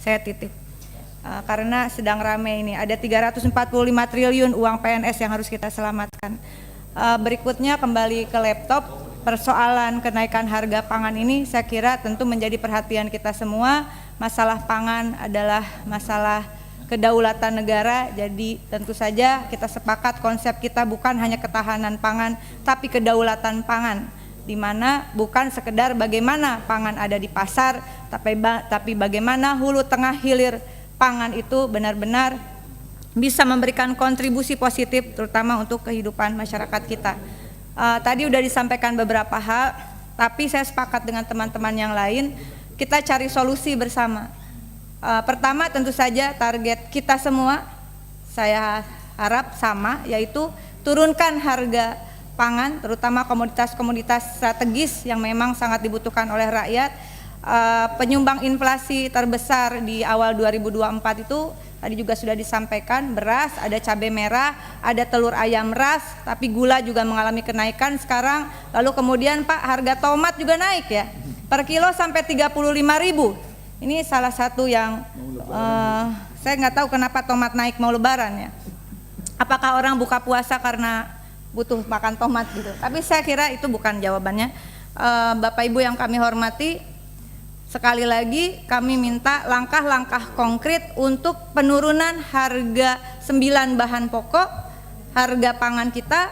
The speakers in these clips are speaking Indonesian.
saya titip. Karena sedang rame ini, ada 345 triliun uang PNS yang harus kita selamatkan. Berikutnya kembali ke laptop, persoalan kenaikan harga pangan ini saya kira tentu menjadi perhatian kita semua. Masalah pangan adalah masalah kedaulatan negara, jadi tentu saja kita sepakat konsep kita bukan hanya ketahanan pangan, tapi kedaulatan pangan, di mana bukan sekedar bagaimana pangan ada di pasar, tapi bagaimana hulu tengah hilir pangan itu benar-benar bisa memberikan kontribusi positif terutama untuk kehidupan masyarakat kita. Tadi udah disampaikan beberapa hal, tapi saya sepakat dengan teman-teman yang lain, kita cari solusi bersama. Pertama tentu saja target kita semua, saya harap sama, yaitu turunkan harga pangan, terutama komoditas-komoditas strategis yang memang sangat dibutuhkan oleh rakyat. Penyumbang inflasi terbesar di awal 2024 itu tadi juga sudah disampaikan, beras, ada cabai merah, ada telur ayam ras, tapi gula juga mengalami kenaikan sekarang. Lalu kemudian Pak, harga tomat juga naik ya, per kilo sampai 35.000. Ini salah satu yang saya nggak tahu kenapa tomat naik mau lebaran ya. Apakah orang buka puasa karena butuh makan tomat gitu? Tapi saya kira itu bukan jawabannya. Bapak Ibu yang kami hormati, sekali lagi kami minta langkah-langkah konkret untuk penurunan harga 9 bahan pokok, harga pangan kita,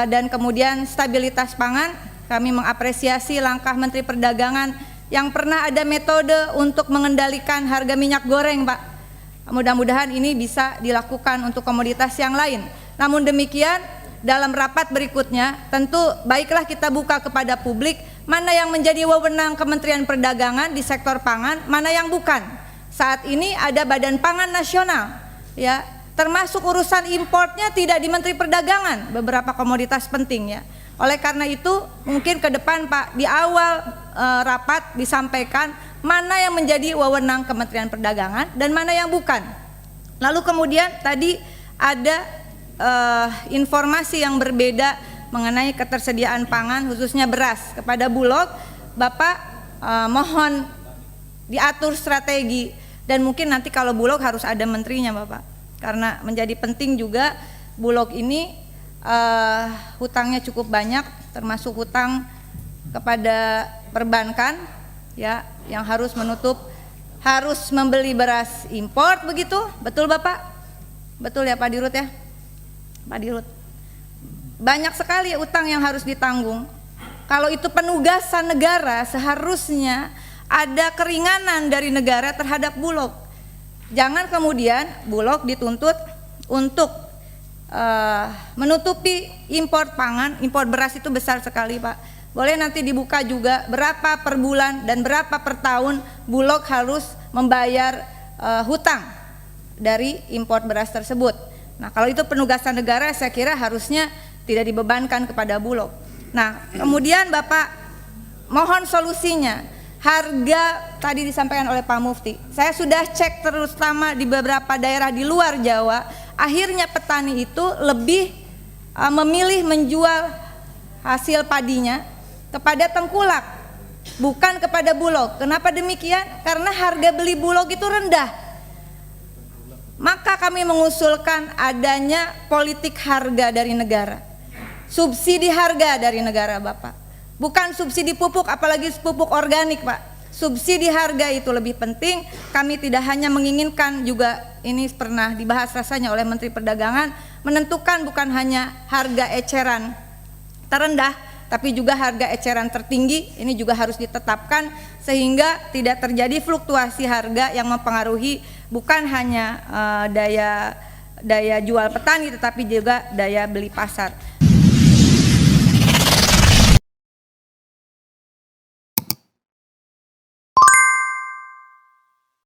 dan kemudian stabilitas pangan. Kami mengapresiasi langkah Menteri Perdagangan yang pernah ada metode untuk mengendalikan harga minyak goreng, Pak. Mudah-mudahan ini bisa dilakukan untuk komoditas yang lain. Namun demikian, dalam rapat berikutnya tentu baiklah kita buka kepada publik mana yang menjadi wewenang Kementerian Perdagangan di sektor pangan, mana yang bukan. Saat ini ada Badan Pangan Nasional, ya, termasuk urusan importnya tidak di Menteri Perdagangan, beberapa komoditas penting ya. Oleh karena itu mungkin ke depan Pak, di awal rapat disampaikan mana yang menjadi wewenang Kementerian Perdagangan dan mana yang bukan. Lalu kemudian tadi ada informasi yang berbeda mengenai ketersediaan pangan khususnya beras. Kepada Bulog, Bapak mohon diatur strategi, dan mungkin nanti kalau Bulog harus ada menterinya Bapak, karena menjadi penting juga Bulog ini hutangnya cukup banyak, termasuk hutang kepada perbankan ya, yang harus menutup, harus membeli beras impor begitu. Betul Bapak? Betul ya Pak Dirut ya? Pak Dirut, banyak sekali utang yang harus ditanggung. Kalau itu penugasan negara, seharusnya ada keringanan dari negara terhadap Bulog. Jangan kemudian Bulog dituntut untuk menutupi impor pangan. Impor beras itu besar sekali Pak. Boleh nanti dibuka juga berapa per bulan dan berapa per tahun Bulog harus membayar hutang dari impor beras tersebut. Nah kalau itu penugasan negara, saya kira harusnya tidak dibebankan kepada Bulog. Nah kemudian Bapak mohon solusinya. Harga tadi disampaikan oleh Pak Mufti, saya sudah cek terutama di beberapa daerah di luar Jawa, akhirnya petani itu lebih memilih menjual hasil padinya kepada tengkulak, bukan kepada Bulog. Kenapa demikian? Karena harga beli Bulog itu rendah. Maka kami mengusulkan adanya politik harga dari negara, subsidi harga dari negara Bapak, bukan subsidi pupuk, apalagi pupuk organik Pak. Subsidi harga itu lebih penting. Kami tidak hanya menginginkan, juga ini pernah dibahas rasanya oleh Menteri Perdagangan, menentukan bukan hanya harga eceran terendah, tapi juga harga eceran tertinggi. Ini juga harus ditetapkan sehingga tidak terjadi fluktuasi harga yang mempengaruhi bukan hanya daya jual petani, tetapi juga daya beli pasar.